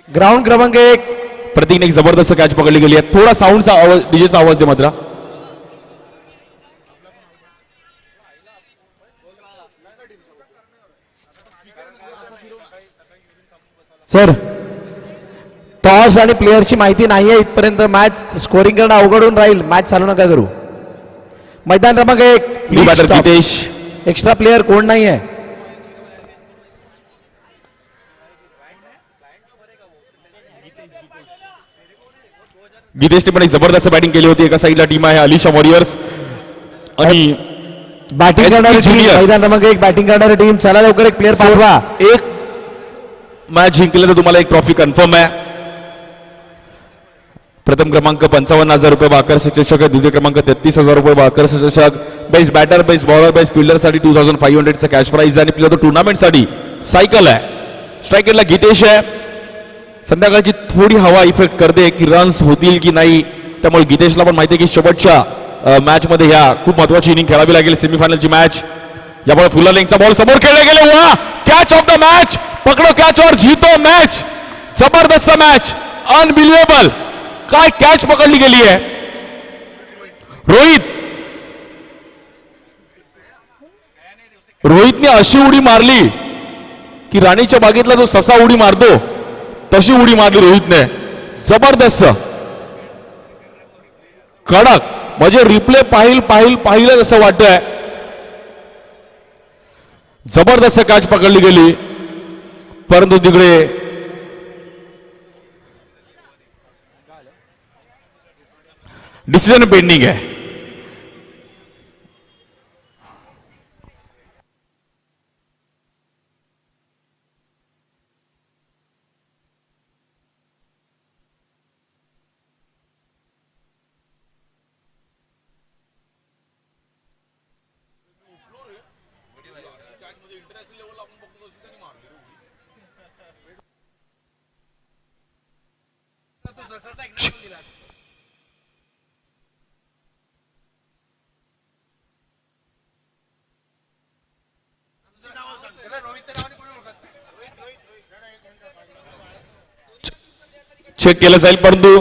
Ground क्रमांक 1 प्रतीकने एक जबरदस्त कॅच पकडली गेली आहे. थोडा साऊंडचा आवाज, डीजेचा आवाज दे मात्र. सर टॉस आणि प्लेयरची माहिती नाहीये इथपर्यंत मॅच स्कोरिंग करणं अवघडून राहील. मॅच चालू नका करू. मैदान क्रमांक 1 new batter Gitesh. Extra player कोण नाहीये. गितेशने पण एक जबरदस्त बॅटिंग केली होती. एका साईडला टीम आहे अलिशा वॉरियर्स आणि बॅटिंग करणारी टीम. मैदान क्रमांक 1 बॅटिंग करणारी टीम. चला लवकर एक प्लेयर पाठवा. एक मॅच जिंकलं तर तुम्हाला एक ट्रॉफी कन्फर्म आहे. प्रथम क्रमांक 55,000 रुपये आकर्षक चषक आहे. द्वितीय क्रमांक 33,000 रुपये आकर्षक चषक. Best batter, best bowler, best fielder साठी 2500 कॅश प्राइज आणि प्लेयर टुर्नामेंट साठी सायकल आहे. स्ट्रायकरला गितेश आहे. संध्याकाळची थोडी हवा इफेक्ट करते की रन्स होतील की नाही, त्यामुळे गितेशला पण माहिती आहे की शेवटच्या मॅच मध्ये ह्या खूप महत्वाची इनिंग खेळावी लागेल. सेमीफायनलची मॅच. यामुळे फुलर लेंगचा बॉल समोर खेळले गेले. वा, कॅच ऑफ द मॅच. पकडो कॅच और जीतो मॅच. जबरदस्त मॅच, अनबिलिव्हेबल. काय कॅच पकडली गेली आहे. रोहितने अशी उडी मारली की राणीच्या बागेतला जो ससा उडी मारतो तशी उडी मारली रोहितने. जबरदस्त, कडक. म्हणजे रिप्ले पाहिलं असं वाटतंय. जबरदस्त कॅच पकडली गेली, परंतु तिकडे डिसिजन पेंडिंग आहे. चेक केलं जाईल, परंतु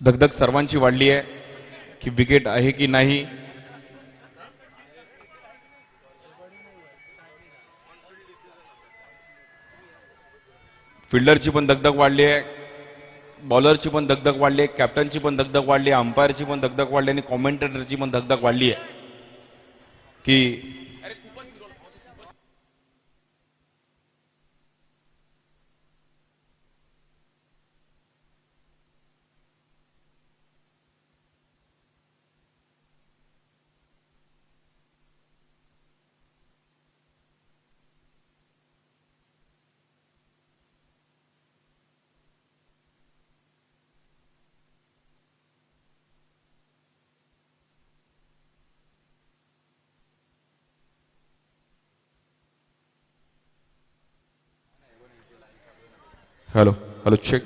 धगधग सर्वांची वाढली आहे की विकेट आहे की नाही. फिल्डरची पण दगदग वाढली आहे, बॉलरची पण दगदग वाढली आहे, कॅप्टनची पण दगदग वाढली आहे, अंपायरची पण दगदग वाढली आणि कॉमेंटेटरची पण दगदग वाढली आहे की हॅलो चेक.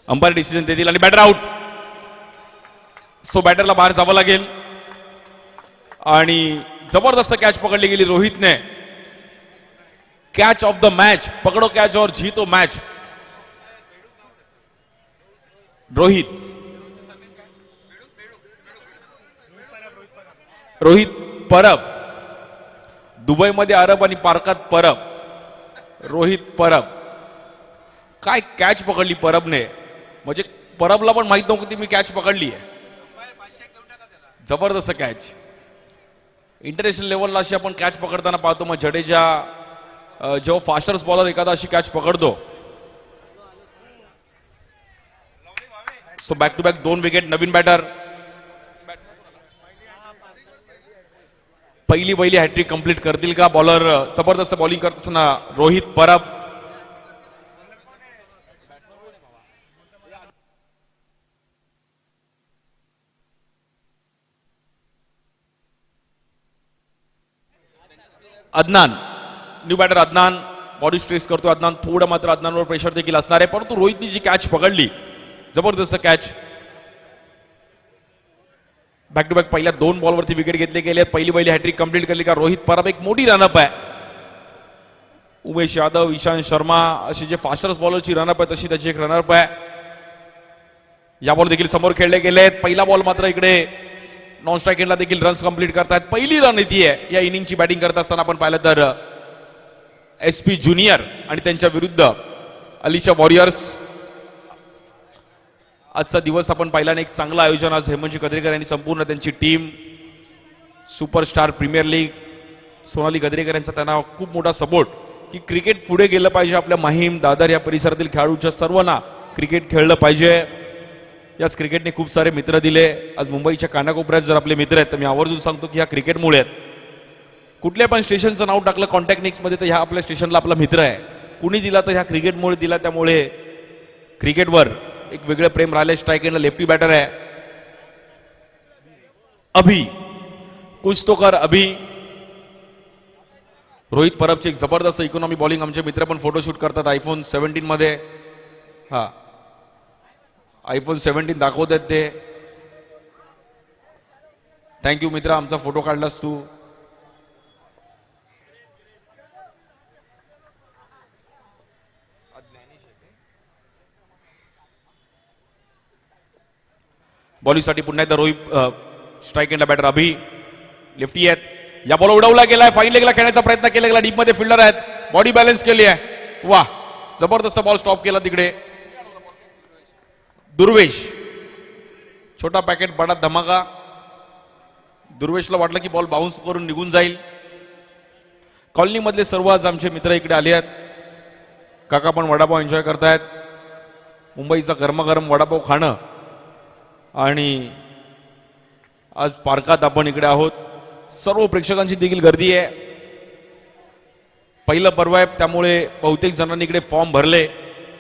अंपायर डिसिजन देतील आणि बॅटर आउट. सो बॅटरला बाहेर जावं लागेल आणि जबरदस्त कॅच पकडली गेली रोहितने. Catch of the match. पकडो कॅच और जीतो मॅच. रोहित परब. दुबईमध्ये अरब आणि पार्कात परब. रोहित परब. काय कॅच पकडली परबने, म्हणजे परबला पण माहित नव्हती मी कॅच पकडली आहे. जबरदस्त कॅच. इंटरनॅशनल लेवलला अशी आपण कॅच पकडताना पाहतो. मग जडेजा जेव्हा फास्टर्स बॉलर एखादा अशी कॅच पकडतो. So back to back 2 wicket. नवीन बॅटर पहिली हॅट्रिक कंप्लीट करतील का बॉलर. जबरदस्त बॉलिंग करत असताना Rohit Parab. Adnan, new batter Adnan body stress करतो. अदनान थोडं मात्र अदनानवर प्रेशर देखील असणार आहे, परंतु रोहितनी जी कॅच पकडली जबरदस्त कॅच. बॅक टू बॅक पहिल्या 2 बॉलवरती विकेट घेतले गेले. पहिली हॅट्रिक कंप्लीट केली का रोहित परब. एक मोठी रनअप आहे. उमेश यादव, ईशांत शर्मा अशी जे फास्टर्स बॉलरची रनअप आहे तशी त्याची एक रनअप आहे. या बॉल देखील समोर खेळले गेलेत. पहिला बॉल मात्र इकडे नॉन स्ट्राईक एंडला देखील रन्स कंप्लीट करतायत. पहिली रन येते या इनिंगची बॅटिंग करत असताना आपण पाहिलं तर SP ज्युनियर आणि त्यांच्या विरुद्ध अलिशा वॉरियर्स. आजचा दिवस आपण पाहिला. एक चांगलं आयोजन आज हेमंतजी गद्रेकर यांनी संपूर्ण त्यांची team, superstar premier league, Sonali Gadrekar यांचा त्यांना खूप मोठा सपोर्ट की क्रिकेट पुढे गेलं पाहिजे. आपल्या माहीम दादर या परिसरातील खेळाडूच्या सर्वांना क्रिकेट खेळलं पाहिजे. याच क्रिकेटने खूप सारे मित्र दिले. आज मुंबईच्या कानाकोपऱ्यात जर आपले मित्र आहेत तर मी आवर्जून सांगतो की ह्या क्रिकेटमुळे आहेत. कुठल्या पण स्टेशनचं नाव टाकलं कॉन्टॅक्ट नेक्स्टमध्ये तर ह्या आपल्या स्टेशनला आपला मित्र आहे. कुणी दिला तर ह्या क्रिकेटमुळे दिला. त्यामुळे क्रिकेटवर एक वेगळं प्रेम राहिले. स्ट्राईक एंडला लेफ्टी बॅटर आहे अभि. कुछ तो कर अभि. रोहित परबची एक जबरदस्त इकॉनॉमी बॉलिंग. आमचे मित्र पण फोटोशूट करतात iPhone 17 मध्ये. हा iPhone 17 दाखवत आहेत ते. थँक्यू मित्र, आमचा फोटो काढलास तू. बॉलिंगसाठी पुन्हा एकदा रोहित. स्ट्राईक एंडला बॅटर अभि. लेफ्टी आहेत. या बॉल उडवला गेलाय. फाईन लेगला खेळण्याचा प्रयत्न केला गेला. डीप मध्ये फिल्डर आहेत. बॉडी बॅलन्स केली आहे. वा, जबरदस्त बॉल स्टॉप केला तिकडे. दुर्वेश, छोटा पॅकेट बडा धमाका. दुर्वेशला वाटलं की बॉल बाउन्स करून निघून जाईल. कॉलनी मधले सर्व आज आमचे मित्र इकडे आले आहेत. काका पण वडापाव एन्जॉय करतायत. मुंबईचा गरमागरम वडापाव खाणं. आणि आज पार्कात आपण इकडे आहोत. सर्व प्रेक्षकांची देखील गर्दी आहे. पहिलं पर्व आहे त्यामुळे बहुतेक जणांनी इकडे फॉर्म भरले.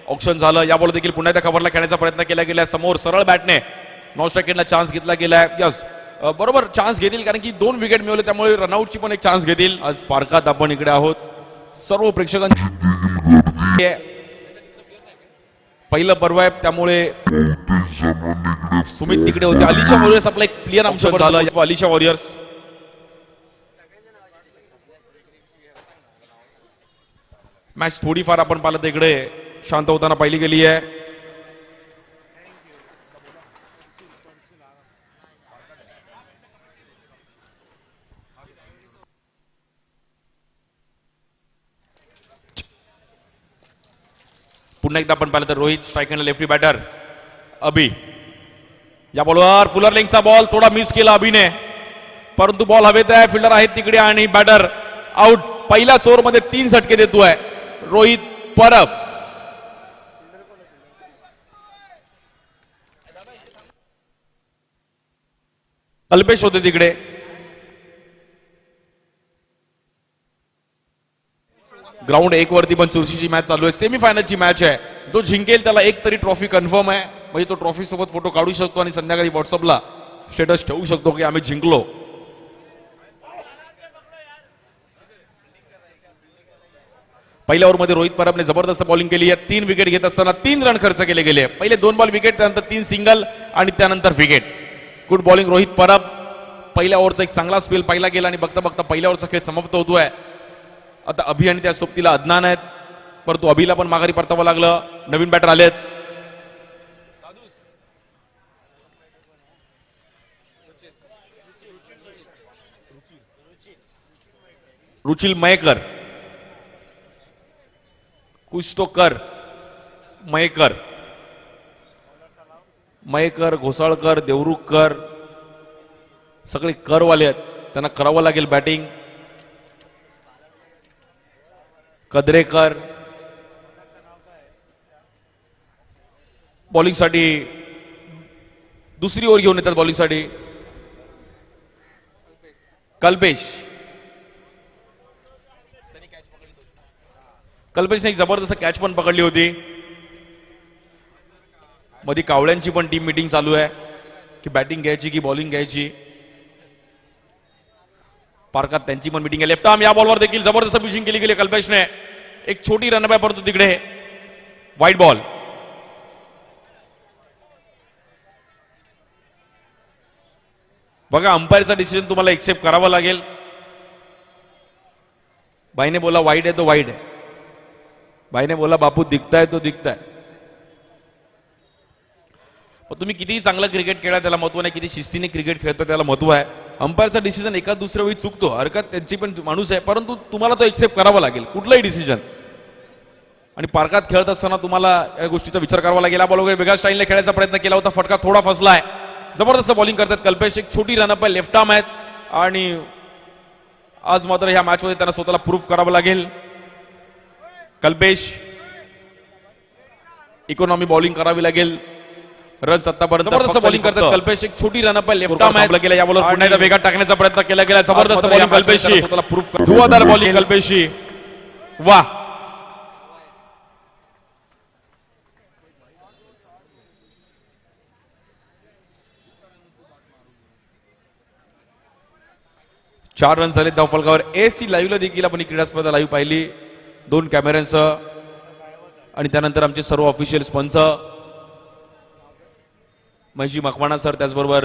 ऑप्शन झालं. या बॉल देखील पुन्हा एकदा कव्हरला खेळण्याचा प्रयत्न केला गेला. समोर सरळ बॅटने नॉन स्ट्राईक एंडला चान्स घेतला गेलाय. यस, बरोबर चान्स घेतील कारण की 2 विकेट मिळवले त्यामुळे रनआउटची पण एक चान्स घेतील. आज पार्कात आपण इकडे आहोत. सर्व प्रेक्षकांची पहिलं पर्व आहे त्यामुळे सुमित तिकडे होते. अलिशा वॉरियर्स आपला एक प्लेअर आमच्यावर झालं. अलिशा वॉरियर्स मॅच थोडीफार आपण पाहिलं तर इकडे शांत होताना पाहिली गेली आहे. पुन्हा एकदा आपण पाहिलं तर Rohit. Strike end lefty batter Abhi. या बॉलवर फुलर लेंगचा बॉल थोडा मिस केला अभिने, परंतु बॉल हवेत आहे. फिल्डर आहेत तिकडे आणि बॅटर आउट. पहिल्याच ओव्हरमध्ये 3 झटके देतोय रोहित परब. अल्पेश होते तिकडे. ग्राउंड 1 वरती पण चुरशीची मॅच चालू आहे. सेमीफायनलची मॅच आहे. जो जिंकेल त्याला एक तरी ट्रॉफी कन्फर्म आहे. म्हणजे तो ट्रॉफी सोबत फोटो काढू शकतो आणि संध्याकाळी व्हॉट्सअपला स्टेटस ठेवू शकतो की आम्ही जिंकलो. पहिल्या ओव्हरमध्ये रोहित परबने जबरदस्त बॉलिंग केली आहे. 3 विकेट घेत असताना 3 रन खर्च केले गेले. पहिले 2 बॉल विकेट, त्यानंतर 3 सिंगल आणि त्यानंतर wicket. Good bowling Rohit Parab. पहिल्या ओव्हरचा एक चांगला स्पेल पाहिला गेला आणि बघता बघता पहिल्या ओव्हरचा खेळ समाप्त होतोय. आता अभि आणि त्या सोबतीला अदनान आहेत, परंतु अभिला पण माघारी परतावं लागलं. नवीन बॅटर आलेत. रुचिल मयेकर. कुछ तो कर. मयेकर, मयेकर, घोसाळकर, देवरुखकर सगळे करवाले आहेत, त्यांना करावं लागेल बॅटिंग. कदरेकर बॉलिंगसाठी दुसरी ओव्हर घेऊन येतात. बॉलिंगसाठी कल्पेशने एक जबरदस्त कॅच पण पकडली होती. मध्ये कावळ्यांची पण टीम मीटिंग चालू आहे की बॅटिंग घ्यायची की बॉलिंग घ्यायची. पार्कात त्यांची पण मीटिंग आहे. लेफ्ट आर्म या बॉलवर देखील जबरदस्त पिचिंग केली गेली कल्पेशने. एक छोटी रन बाय परंतु तिकडे वाईट बॉल. बघा अंपायरचा डिसिजन तुम्हाला एक्सेप्ट करावा लागेल. भाईने बोला वाईड आहे तो वाईड आहे. भाईने बोला बापू दिखताय तो दिखताय. पण तुम्ही कितीही चांगलं क्रिकेट खेळा त्याला महत्व नाही, किती शिस्तीने क्रिकेट खेळता त्याला महत्व आहे. अंपायरचा डिसिजन एका दुसऱ्या वेळी चुकतो, हरकत त्यांची पण माणूस आहे, परंतु तुम्हाला तो एक्सेप्ट करावा लागेल कुठलाही डिसिजन. आणि पार्कात खेळत असताना तुम्हाला या गोष्टीचा विचार करावा लागेल. हा बॉल वगैरे वेगळ्या स्टाईलने खेळायचा प्रयत्न केला होता, फटका थोडा फसलाय. जबरदस्त बॉलिंग करतात कल्पेश. एक छोटी रनअप आहे, लेफ्ट आर्म आहेत आणि आज मात्र ह्या मॅच मध्ये त्यांना स्वतःला प्रूफ करावं लागेल. कल्पेश इकॉनॉमी बॉलिंग करावी लागेल. रन आतापर्यंत जबरदस्त बॉलिंग करतात कल्पेश. एक छोटी रनअप आहे, लेफ्ट आर्म आहे गेला. या बॉलर पुन्हा एकदा वेगात टाकण्याचा प्रयत्न केला गेला. जबरदस्त बॉलिंग कल्पेशची, स्वतःला प्रूफ धुवादार बॉलिंग कल्पेशची. वाह. चार रन झाले धावफलकावर. एसी लाईव्हला देखील आपण ही क्रीडा स्पर्धा लाईव्ह पाहिली 2 कॅमेऱ्यांसह. आणि त्यानंतर आमचे सर्व ऑफिशियल पंच महेशजी मकवाना सर, त्याचबरोबर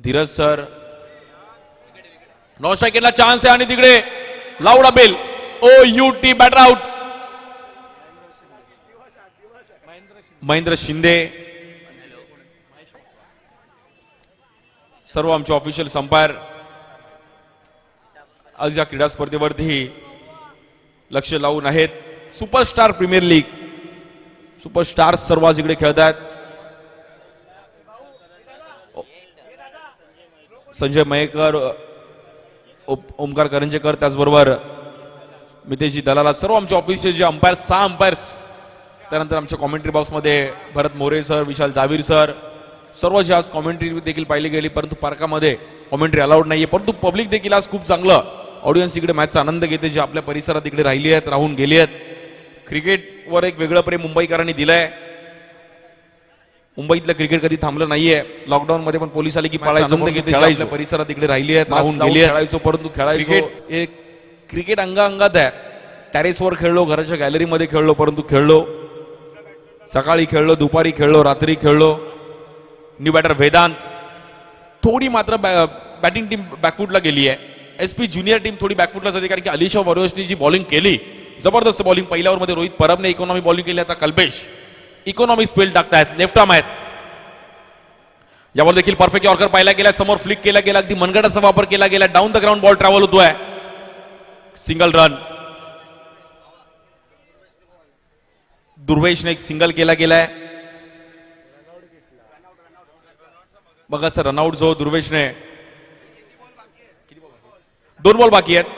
धीरज सर. नॉन स्ट्रायकिंगला चान्स आहे आणि तिकडे loud bell. O U T batter out. Mahendra Shinde, सर्व आमचे ऑफिशियल अंपायर आज या क्रीडा स्पर्धेवरती लक्ष लावून आहेत. सुपरस्टार प्रीमियर लीग, सुपरस्टार सर्व आज इकडे खेळत आहेत. संजय मयेकर, ओमकार करंजेकर, त्याचबरोबर मितेशजी दलाला, सर्व आमचे ऑफिशियल जे अंपायर 6 अंपायर्स. त्यानंतर आमच्या कॉमेंट्री बॉक्समध्ये भरत मोरे सर, विशाल जावीर सर, सर्व जे आज कॉमेंट्री देखील पाहिली गेली. परंतु पार्कामध्ये कॉमेंट्री अलाउड नाहीये, परंतु पब्लिक देखील आज खूप चांगलं ऑडियन्स इकडे मॅचचा आनंद घेते, जे आपल्या परिसरात इकडे राहिली आहेत, राहून गेली आहेत. क्रिकेटवर एक वेगळं प्रेम मुंबईकरांनी दिलंय. मुंबईतलं क्रिकेट कधी थांबलं नाहीये. लॉकडाऊन मध्ये पण पोलीस आले की पाळायचं आनंद घेते, आपल्या परिसरात इकडे राहिली आहेत, राहून गेली आहेत. खेळायचो, परंतु खेळायचो. एक क्रिकेट अंगाअंगात आहे. टॅरेसवर खेळलो, घराच्या गॅलरीमध्ये खेळलो, परंतु खेळलो. सकाळी खेळलो, दुपारी खेळलो, रात्री खेळलो. New batter Vedant. थोडी मात्र बॅटिंग टीम बॅकफुटला गेली आहे. एसपी ज्युनियर टीम थोडी बॅकफुटलाच होती, कारण की अलिशा वरोशनी जी बॉलिंग केली, जबरदस्त बॉलिंग. पहिल्या ओव्हरमध्ये रोहित परबने इकॉनॉमी बॉलिंग केली. आता कल्पेश इकॉनॉमी स्पेल टाकतायत, लेफ्ट आर्म आहेत. यावर देखील परफेक्ट यॉर्कर पाहिला गेला, समोर फ्लिक केला गेला, अगदी मनगटाचा वापर केला गेला. Down the ground ball travel होतोय. Single run. दुर्वेशने एक सिंगल केला गेलाय. बघा सर, रनआउट जो दुर्वेशने, 2 बॉल बाकी आहेत.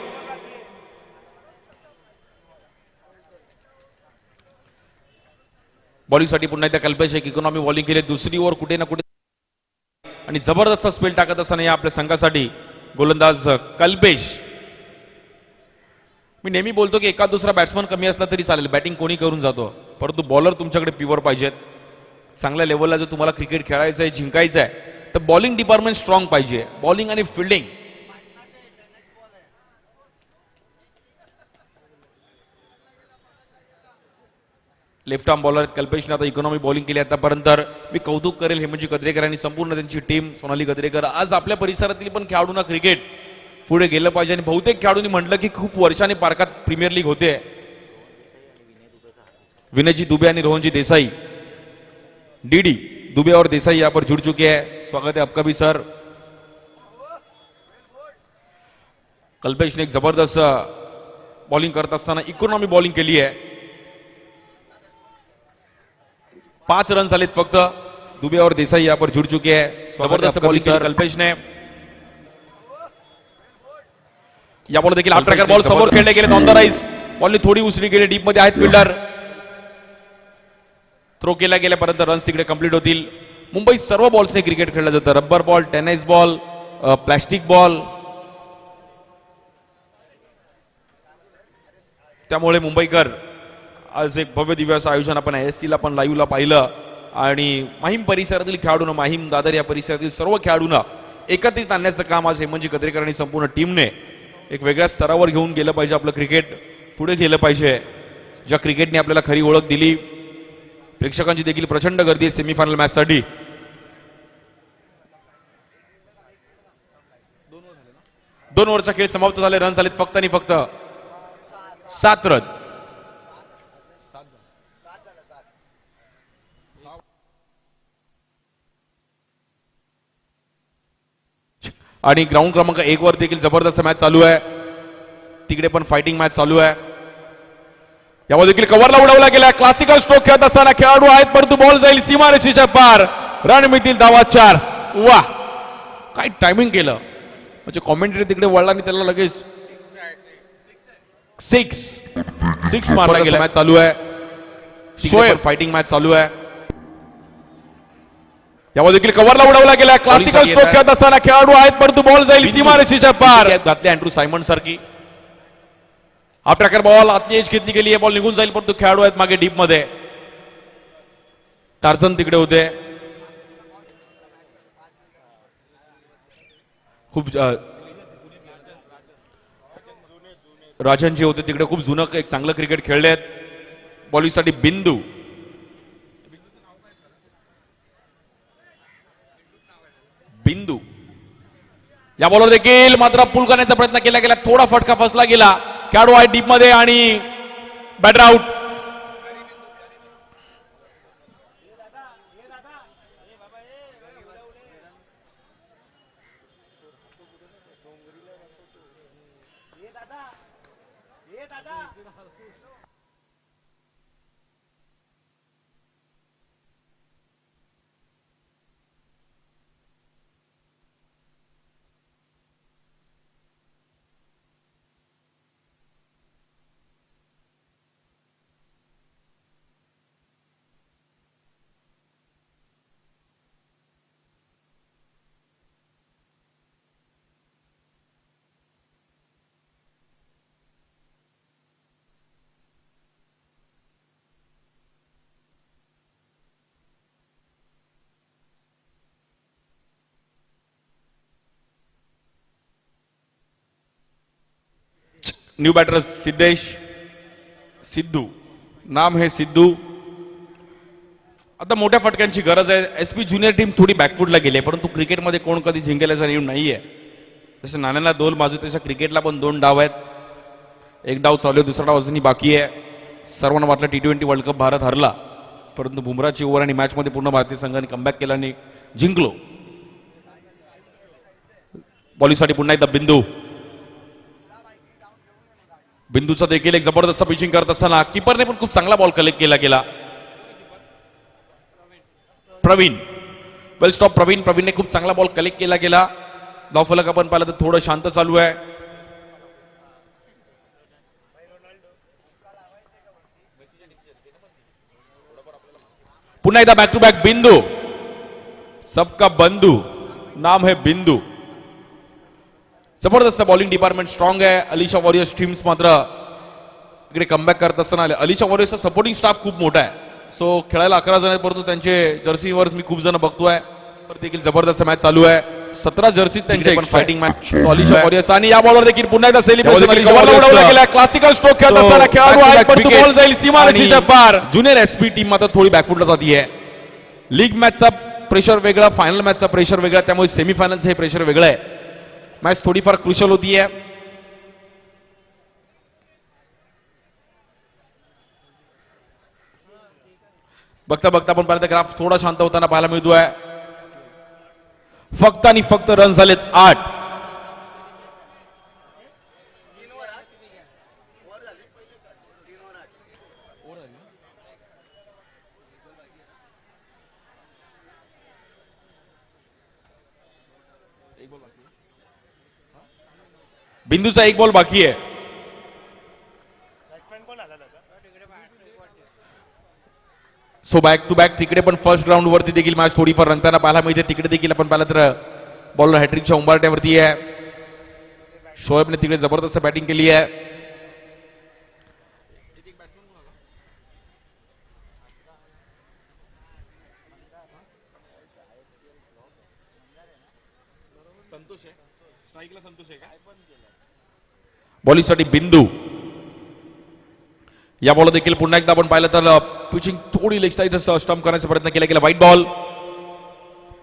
बॉलिंगसाठी पुन्हा एकदा कल्पेश एक इकॉनॉमी बॉलिंग केली. दुसरी ओव्हर कुठे ना कुठे आणि जबरदस्त स्पेल टाकत असताना या आपल्या संघासाठी गोलंदाज कल्पेश. मी नेहमी बोलतो की एका दुसरा बॅट्समन कमी असला तरी चालेल, बॅटिंग कोणी करून जातो, परंतु बॉलर तुमच्याकडे प्युअर पाहिजेत. चांगल्या लेवलला जर तुम्हाला क्रिकेट खेळायचं आहे, जिंकायचं आहे, तर बॉलिंग डिपार्टमेंट स्ट्रॉंग पाहिजे. बॉलिंग आणि फिल्डिंग. लेफ्ट आर्म बॉलर कल्पेशने आता इकॉनॉमी बॉलिंग केली आतापर्यंत. मी कौतुक करेल हेमंतजी गद्रेकर आणि संपूर्ण त्यांची टीम, सोनाली गद्रेकर. आज आपल्या परिसरातील पण खेळाडूंना क्रिकेट पुढे गेलं पाहिजे. आणि बहुतेक खेळाडूंनी म्हटलं की खूप वर्षांनी पार्कात प्रीमियर लीग होते. विनयजी दुबे आणि रोहनजी देसाई, डीडी दुबे और देसाई यहाँ पर जुड़ चुके हैं. स्वागत है आपका भी सर. कल्पेश ने एक जबरदस्त बॉलिंग करत असताना इकॉनॉमी बॉलिंग केली आहे. 5 रन झालेत फक्त. दुबे और देसाई यहाँ पर जुड़ चुके हैं. जबरदस्त बॉलिंग केली कल्पेशने. या बॉल देखील आफ्टर बॉल समोर खेळले गेले ऑन द राईज. बॉलनी थोडी उसळी गेली. डीप मध्ये आहेत फिल्डर. थ्रो केला गेल्यापर्यंत रन्स तिकडे कंप्लीट होतील. मुंबई सर्व बॉल्सने क्रिकेट खेळलं जातं. Rubber ball, tennis ball, plastic ball. त्यामुळे मुंबईकर आज एक भव्य दिव्य असं आयोजन आपण ASC ला पण लाईव्हला पाहिलं आणि माहीम परिसरातील खेळाडूंना, माहीम दादर या परिसरातील सर्व खेळाडूंना एकत्रित आणण्याचं काम आज हेमंतजी कत्रेकर आणि संपूर्ण टीमने एक वेगळ्या स्तरावर घेऊन गेलं पाहिजे. आपलं क्रिकेट पुढे गेलं पाहिजे. ज्या क्रिकेटने आपल्याला खरी ओळख दिली. प्रेक्षकांची देखील प्रचंड गर्दी आहे सेमीफायनल मॅच साठी. 2 ओव्हरचा खेळ समाप्त झाले. रन झालेत फक्त आणि फक्त 7 रन. आणि ग्राउंड क्रमांक 1 वर देखील जबरदस्त मॅच चालू आहे. तिकडे पण फायटिंग मॅच चालू आहे. यावर देखील कव्हरला उडवला गेला. क्लासिकल स्ट्रोक खेळत असताना खेळाडू आहेत परंतु बॉल जाईल सीमारेषेच्या पार. रन मिळतील धावा 4. वा, काय टायमिंग केलं. म्हणजे कॉमेंट्री तिकडे वळला आणि त्याला लगेच 6 मारला गेला. मॅच चालू आहे. शोएब फायटिंग मॅच चालू आहे. यावर देखील कव्हरला उडवला गेला. क्लासिकल स्ट्रोक खेळत असताना खेळाडू आहेत परंतु बॉल जाईल सीमारेषेच्या पार. घातले अँड्रू सायमन सारखी. आफ्टर बॉल आतली एज घेतली गेली आहे. बॉल निघून जाईल परंतु खेळाडू आहेत मागे डीप मध्ये. टार्झन तिकडे होते. खूप राजन जे होते तिकडे खूप जुनं एक चांगलं क्रिकेट खेळले आहेत. बॉलिंगसाठी बिंदू. बिंदू या बॉलवर देखील मात्र पुल करण्याचा प्रयत्न केला गेला. थोडा फटका फसला गेला. खेळाडू आहे डीप मध्ये आणि batter out. New batter Siddhesh. Siddhu नाम है सिद्धू. आता मोठ्या फटक्यांची गरज आहे. SP ज्युनियर टीम थोडी बॅकफूटला गेली परंतु क्रिकेटमध्ये कोण कधी जिंकेल याचा नियम नाहीये. जसं नाण्याला 2 बाजू तशा क्रिकेटला पण 2 डाव आहेत. एक डाव चालू आहे, दुसरा डाव अजूनही बाकी आहे. सर्वांना वाटलं T20 वर्ल्ड कप भारत हरला परंतु बुमराची ओव्हर आणि मॅच मध्ये पूर्ण भारतीय संघाने कमबॅक केला आणि जिंकलो. बॉलिंगसाठी पुन्हा एकदा बिंदू. बिंदूचा देखील एक जबरदस्त पिचिंग करत असताना कीपरने पण खूप चांगला बॉल कलेक्ट केला गेला. प्रवीण वेल स्टॉप. प्रवीणने खूप चांगला बॉल कलेक्ट केला गेला. धावफलक आपण पाहिलं तर थोडं शांत चालू आहे. पुन्हा एकदा बॅक टू बॅक बिंदू. सबका बंधू नाम है बिंदू. जबरदस्त बॉलिंग डिपार्टमेंट स्ट्रॉंग आहे. अलिशा वॉरियर्स टीम्स मात्र इकडे कमबॅक करत असताना अलिशा वॉरियर्सचा सपोर्टिंग स्टाफ खूप मोठा आहे. सो खेळायला 11 जण आहेत परंतु त्यांचे जर्सीवर मी खूप जण बघतोय. देखील जबरदस्त मॅच चालू आहे. 17 जर्सी त्यांचे पण फायटिंग मॅच. अलिशा वॉरियर्स आणि या बॉलवर देखील पुन्हा एकदा सेलिब्रेशन उडवला गेला. क्लासिकल स्ट्रोक खेळत असताना खेळाडू आहे परंतु बॉल जाईल सीमारेषेच्या पार. ज्युनियर SP टीम मात्र थोडी बॅकफुटला जातीये. लीग मॅचचा प्रेशर वेगळा, फायनल मॅचचा प्रेशर वेगळा, त्यामुळे सेमीफायनलचं हे प्रेशर वेगळं आहे. मॅच थोडीफार क्रुशल होतीये. बघता बघता पण पाहिलं तर ग्राफ थोडा शांत होताना पाहायला मिळतोय. फक्त आणि फक्त रन झालेत 8. बिंदूचा एक बॉल बाकी आहे. सो बॅक टू बॅक तिकडे पण फर्स्ट राऊंड वरती देखील मॅच थोडीफार रंगताना पाहायला मिळते. तिकडे देखील आपण पाहिलं तर बॉलर हॅट्रिकच्या उंबरट्यावरती आहे. शोएबने तिकडे जबरदस्त बॅटिंग केली आहे. बॉलिंगसाठी बिंदू. या बॉल देखील पुन्हा एकदा आपण पाहिलं तर पिचिंग थोडी लेग साईड स्टंप करण्याचा प्रयत्न केला गेला. White ball.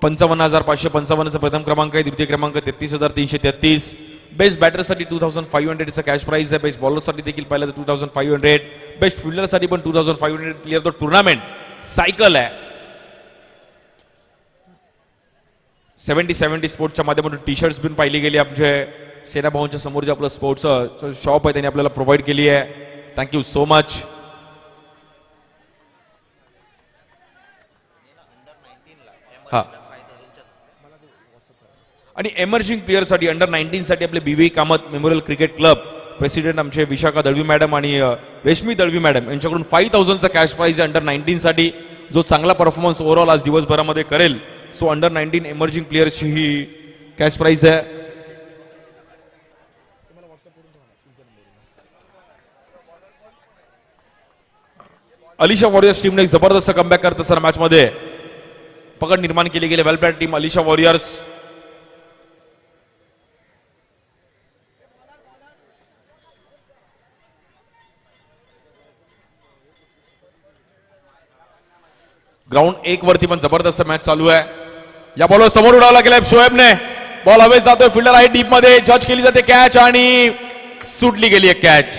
55,555 प्रथम क्रमांक आहे. द्वितीय क्रमांक 33,333. बेस्ट बॅटरसाठी 2,500 कॅश प्राइस आहे. बेस्ट बॉलरसाठी देखील पाहिलं तर 2,500. बेस्ट फिल्डरसाठी पण 2,500 player of the tournament cycle आहे. 70 स्पोर्ट्सच्या माध्यमातून टी शर्ट्स पण पाहिली गेली. आमचे सेना भाऊंच्या समोर जे आपलं स्पोर्ट्स शॉप आहे त्यांनी आपल्याला प्रोव्हाइड केली आहे. Thank you so much. हा आणि एमर्जिंग प्लेअरसाठी अंडर 19 साठी आपले बीवी Kamat memorial cricket club president आमचे विशाखा दळवी मॅडम आणि रेशमी दळवी मॅडम यांच्याकडून 5,000चा कॅश प्राइज आहे अंडर 19 साठी. जो चांगला परफॉर्मन्स ओव्हरऑल आज दिवसभरामध्ये करेल सो अंडर 19 एमर्जिंग प्लेयर्सची ही कॅश प्राइज आहे. अलिशा वॉरियर्स टीमने एक जबरदस्त कमबॅक करत असताना मॅच मध्ये पकड निर्माण केली गेली. वेल प्लॅड टीम अलिशा वॉरियर्स. ग्राउंड 1 वरती पण जबरदस्त मॅच चालू आहे. या बॉलवर समोर उडावला गेलाय शोएबने. बॉल हवेत जातोय. फिल्डर आहे डीप मध्ये. जज केली जाते कॅच आणि सुटली गेली आहे कॅच.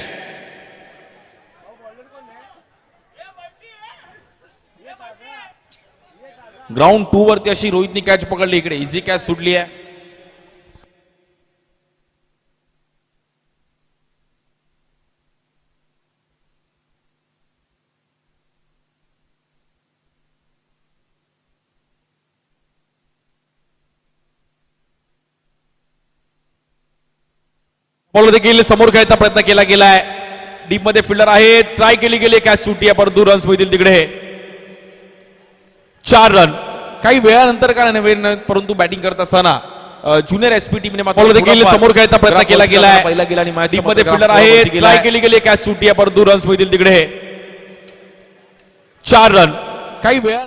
ग्राउंड 2 वरती अशी रोहितनी कॅच पकडली. इकडे इझी कॅच सुटली आहे. बॉल देखील समोर खेळायचा प्रयत्न केला गेलाय. डीप मध्ये फिल्डर आहे. ट्राय केली गेली कॅच सुटली आहे परंतु रन्स मिळतील तिकडे. 4 रन. काही वेळानंतर का नव्हे परंतु बॅटिंग करत असताना ज्युनियर एसपी टीमने बॉल देखील समोर खेळायचा प्रयत्न केला गेलाय. पहिला गेला आणि मॅच मध्ये फिल्डर आहे. ट्राय केली गेली कॅच सुटली आहे परंतु रन्स मिळतील तिकडे. 4 रन. काही वेळ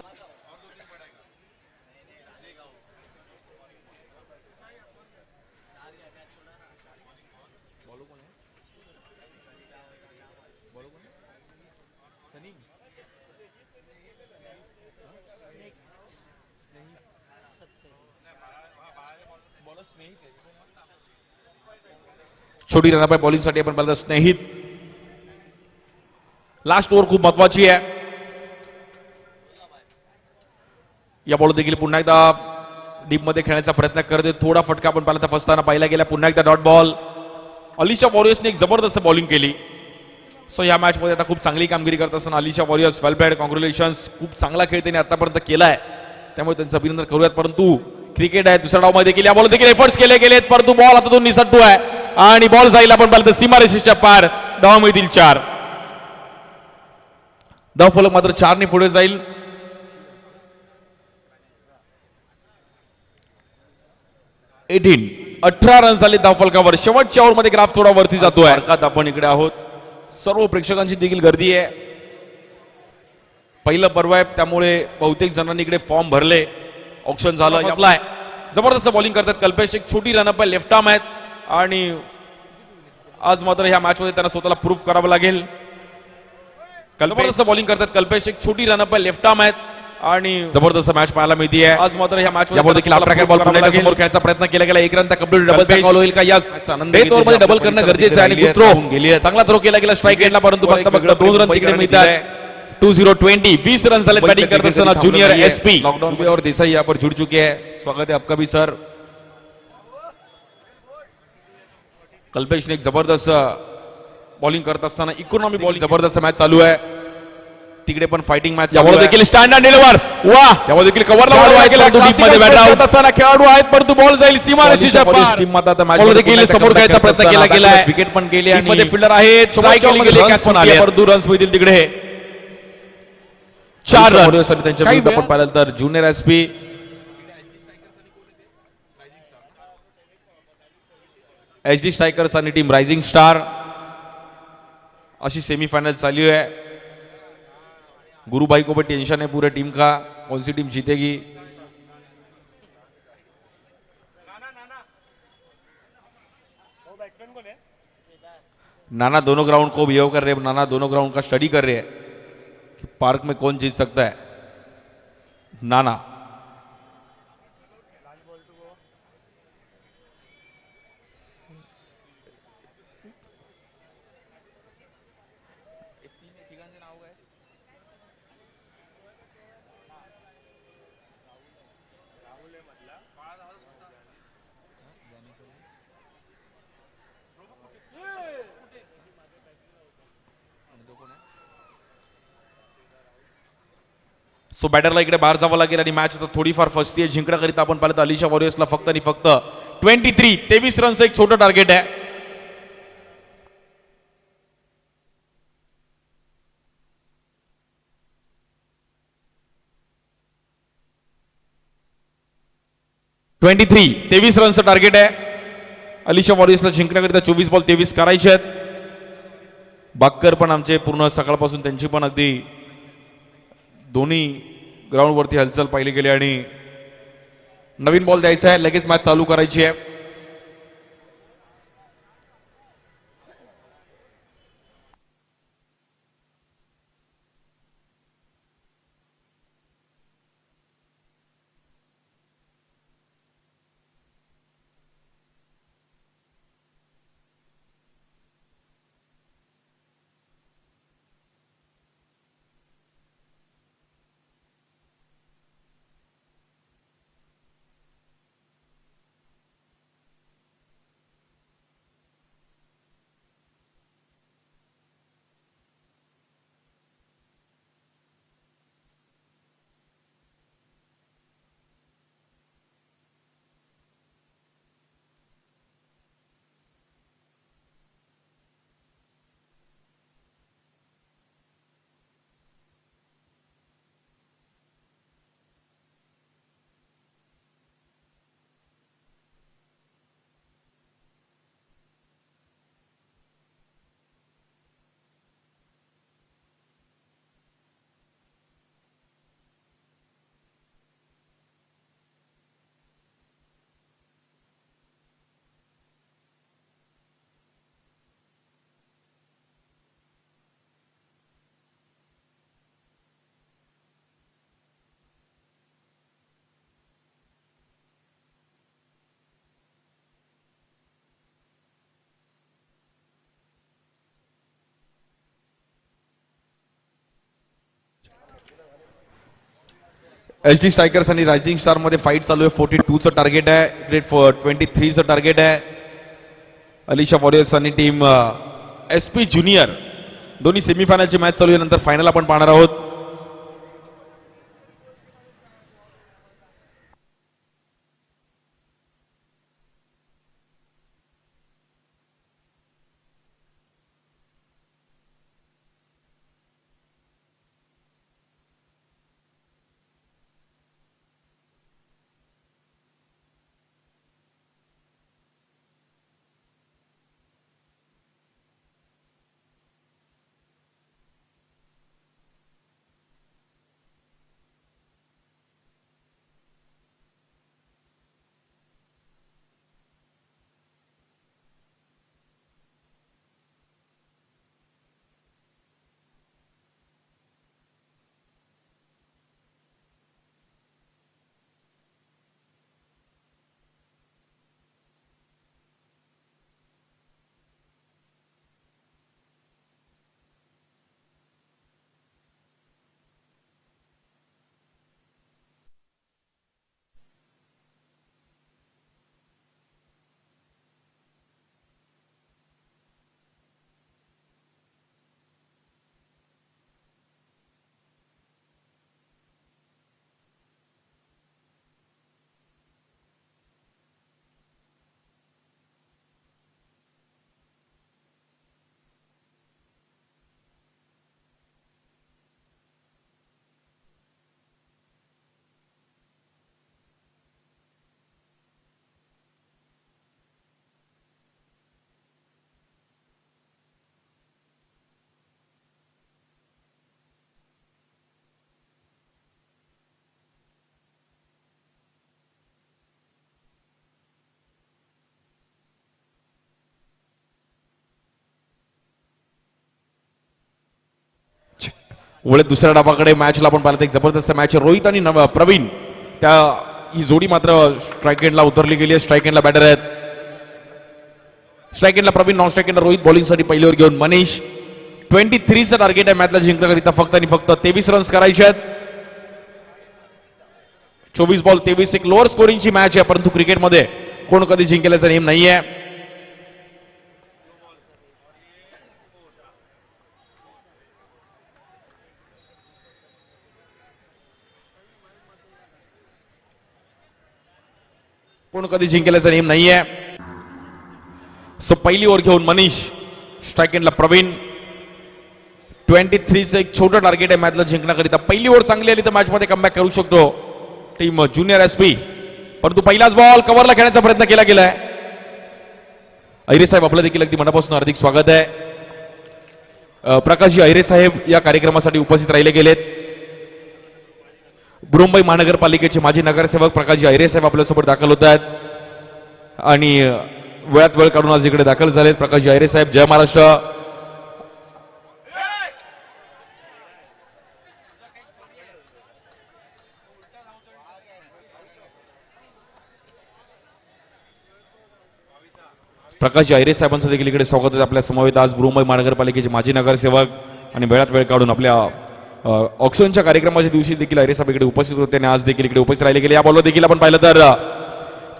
छोटी रन पाय बॉलिंगसाठी आपण पाहिलं स्नेहित. लास्ट ओव्हर खूप महत्वाची आहे. या बॉल देखील पुन्हा एकदा डीप मध्ये खेळण्याचा प्रयत्न करते. थोडा फटका आपण पाहिला तर फसताना पाहिला गेला. पुन्हा एकदा डॉट बॉल. अलिशा वॉरियर्सने एक जबरदस्त बॉलिंग केली. सो या मॅच मध्ये आता खूप चांगली कामगिरी करत असताना अलिशा वॉरियर्स वेल प्लेड. कॉंग्रॅच्युलेशन्स. खूप चांगला खेळ त्यांनी आतापर्यंत केलाय त्यामुळे त्यांचं अभिनंदन करूयात. परंतु क्रिकेट आहे. दुसऱ्या डावमध्ये देखील या बॉल देखील एफर्ट्स केले गेलेत परंतु बॉल आता तो निसटतो आहे आणि बॉल जाईल आपण पाहिलं तर सीमारेषेच्या पार. धावा मिळतील 4. धाव फलक मात्र 4 ने पुढे जाईल. एटीन 18 रन झाले धाव फलकावर. शेवटच्या ओव्हर मध्ये ग्राफ थोडा वरती जातोय. आपण इकडे आहोत. सर्व प्रेक्षकांची देखील गर्दी आहे. पहिलं पर्व आहे त्यामुळे बहुतेक जणांनी इकडे फॉर्म भरले. ऑप्शन झालं. जबरदस्त बॉलिंग करतात कल्पेश. एक छोटी रनअप आहे. लेफ्ट आर्म आहेत आणि आज मात्र ह्या मॅच मध्ये त्यांना स्वतःला प्रूफ करावं लागेल. जबरदस्त बॉलिंग करतात कल्पेश. एक छोटी रनअप आहे. लेफ्ट आर्म आहेत आणि जबरदस्त मॅच पाहायला मिळते. आज मात्र ह्या मॅच मध्ये देखील बॉल समोर खेळण्याचा प्रयत्न केला गेला. एक रन कंप्लीट डबल कॉल होईल का? यस. मध्ये डबल करणं गरजेचं आहे आणि थ्रो गेली. चांगला थ्रो केला गेला स्ट्राईक एंडला परंतु फक्त 2 रन तिकडे मिळतात. 20-20 20 रन झाले बॅटिंग करत असताना जूनियर एसपी लॉकडाउन और देसाई यहाँ पर जुड़ चुके हैं. स्वागत है आपका भी सर. कल्पेश ने एक जबरदस्त बॉलिंग करत असताना इकॉनॉमी बॉलिंग जबरदस्त मॅच चालू आहे. तिकडे पण फायटिंग मॅच यावर देखील स्टँडर्ड डिलिव्हर वा यावर देखील कव्हरला मध्ये बॅट आउट असताना खेळाडू आहेत परंतु बॉल जाईल सीमारेषेच्या पार टीम मध्ये आता मॅच देखील समोर घ्यायचा प्रयत्न केला गेलाय विकेट पण गेली आणि मध्ये फिल्डर आहेत स्ट्राईक केली गेली कॅच पण आले परंतु रन्स मिळतील तिकडे 4 रन त्यांच्या विरुद्ध आपण पाहिलं तर ज्युनियर एसपी एचडी स्ट्रायकर्स आणि टीम रायझिंग स्टार अशी सेमीफाइनल चालू है गुरु भाई को भी टेंशन है पूरे टीम का कौन सी टीम जीतेगी नाना दोनों ग्राउंड को बिहेव कर रहे हैं नाना दोनों ग्राउंड का स्टडी कर रहे हैं कि पार्क में कौन जीत सकता है नाना सो बॅटरला इकडे बाहेर जावं लागेल आणि मॅच आता थोडीफार फसती आहे जिंकण्याकरिता आपण पाहिलं तर अलिशा वॉरियर्सला फक्त आणि फक्त 23 रनचं एक छोटं टार्गेट आहे तेवीस रनचं टार्गेट आहे अलिशा वॉरियर्सला जिंकण्याकरिता 24 बॉल 23 करायचे आहेत बाक्कर पण आमचे पूर्ण सकाळपासून त्यांची पण अगदी दोन्ही ग्राउंड वरती हालचाल पाहिली गेली आणि नवीन बॉल द्यायचा आहे लगेच मॅच चालू करायची आहे एचडी स्ट्रायकर्स आणि रायझिंग स्टार मध्ये फाईट चालू आहे 42चं टार्गेट आहे ग्रेट 23चं टार्गेट आहे अलिशा वॉरियर्स आणि टीम एसपी ज्युनियर दोन्ही सेमीफायनलची मॅच चालू आहे नंतर फायनल आपण पाहणार आहोत वळत दुसऱ्या डावाकडे मॅचला आपण पाहिलं तर एक जबरदस्त मॅच रोहित आणि प्रवीण त्या ही जोडी मात्र स्ट्राईक एंडला उतरली गेली आहे. स्ट्राईक एंडला बॅटर आहेत. स्ट्राईक एंडला प्रवीण, नॉन स्ट्राईक एंडला रोहित, बॉलिंगसाठी पहिल्यावर घेऊन मनीष. 23चं टार्गेट आहे मॅचला जिंकण्याकरिता. फक्त आणि फक्त 23 रन्स करायचे आहेत. 24 बॉल 23. एक लोअर स्कोरिंगची मॅच आहे, परंतु क्रिकेटमध्ये कोण कधी जिंकेल्याचा नेम नाहीये. कोण कधी जिंकेल्याचा नेम नाहीये. सो पहिली ओव्हर घेऊन मनीष, स्ट्राईक एंडला प्रवीण. 23चं एक छोटं टार्गेट आहे मॅचला जिंकण्याकरिता. पहिली ओव्हर चांगली आली तर मॅचमध्ये कमबॅक करू शकतो टीम ज्युनियर एसपी, परंतु पहिलाच बॉल कव्हरला खेळण्याचा प्रयत्न केला गेलाय. अहिरे साहेब आपलं देखील अगदी मनापासून हार्दिक स्वागत आहे. प्रकाशजी अहिरे साहेब या कार्यक्रमासाठी उपस्थित राहिले गेलेत. बुरुंबई महानगरपालिकेचे माजी नगरसेवक प्रकाशजी अहिरे साहेब आपल्यासोबत दाखल होत आहेत आणि वेळात वेळ काढून आज इकडे दाखल झालेत. प्रकाशजी अहिरे साहेब, जय महाराष्ट्र. प्रकाशजी अहिरे साहेबांचं देखील इकडे स्वागत आहे आपल्या समवेत. आज बुरुंबई महानगरपालिकेचे माजी नगरसेवक आणि वेळात वेळ काढून आपल्या ऑक्शनच्या कार्यक्रमाच्या दिवशी देखील अहिरे साहेब इकडे उपस्थित होते आणि आज देखील इकडे उपस्थित राहिले गेले. या बॉलवर देखील आपण पाहिलं तर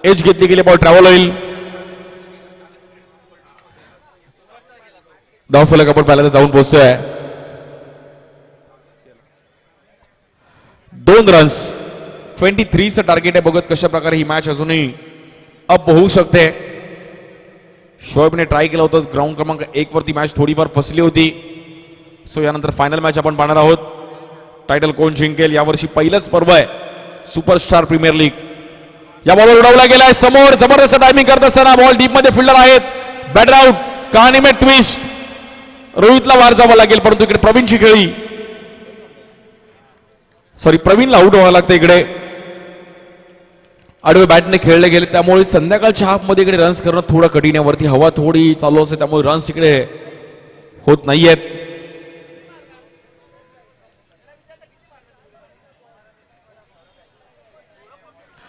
एज घेतली गेली, बॉल ट्रॅव्हल होईल. धावफलक आपण पाहिलं तर जाऊन पोहोचतोय. 2 रन्स. 23चं टार्गेट आहे. बघत कशा प्रकारे ही मॅच अजूनही अप होऊ शकते. शोएबने ट्राय केलं होतं. ग्राउंड क्रमांक 1 वरती मॅच थोडीफार फसली होती. सो यानंतर फायनल मॅच आपण पाहणार आहोत. टायटल कोण जिंकेल यावर्षी पहिलंच पर्व आहे सुपरस्टार प्रीमियर लीग. या बॉलवर उडवला गेलाय समोर. जबरदस्त टायमिंग करत असताना बॉल डीप मध्ये फिल्डर आहेत. Batter out. कहाणी में ट्विस्ट. रोहितला वार जावं लागेल, परंतु इकडे प्रवीणची खेळी, प्रवीणला आउट व्हावं लागतं. इकडे आडवे बॅटने खेळले गेले, त्यामुळे संध्याकाळच्या हाफ मध्ये इकडे रन्स करणं थोडं कठीण आहे. वरती हवा थोडी चालू असते, त्यामुळे रन्स इकडे होत नाहीयेत.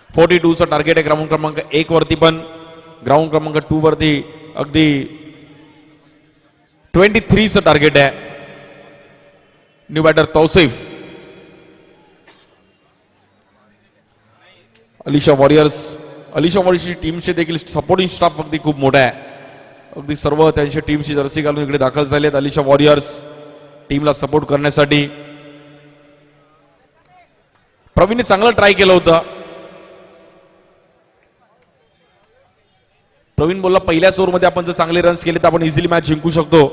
.42चं टार्गेट आहे ग्राउंड क्रमांक 1 वरती, पण ग्राउंड क्रमांक 2 वरती अगदी 23चं टार्गेट आहे. New batter Tausif. अलिशा वॉरियर्सची टीमचे देखील सपोर्टिंग स्टाफ अगदी खूप मोठा आहे. अगदी सर्व त्यांच्या टीमची जर्सी घालून इकडे दाखल झालेत अलिशा वॉरियर्स टीमला सपोर्ट करण्यासाठी. प्रवीणने चांगलं ट्राय केलं होतं. प्रवीण बोलला पहिल्याच ओव्हरमध्ये आपण जर चांगले रन्स केले तर आपण इझिली मॅच जिंकू शकतो.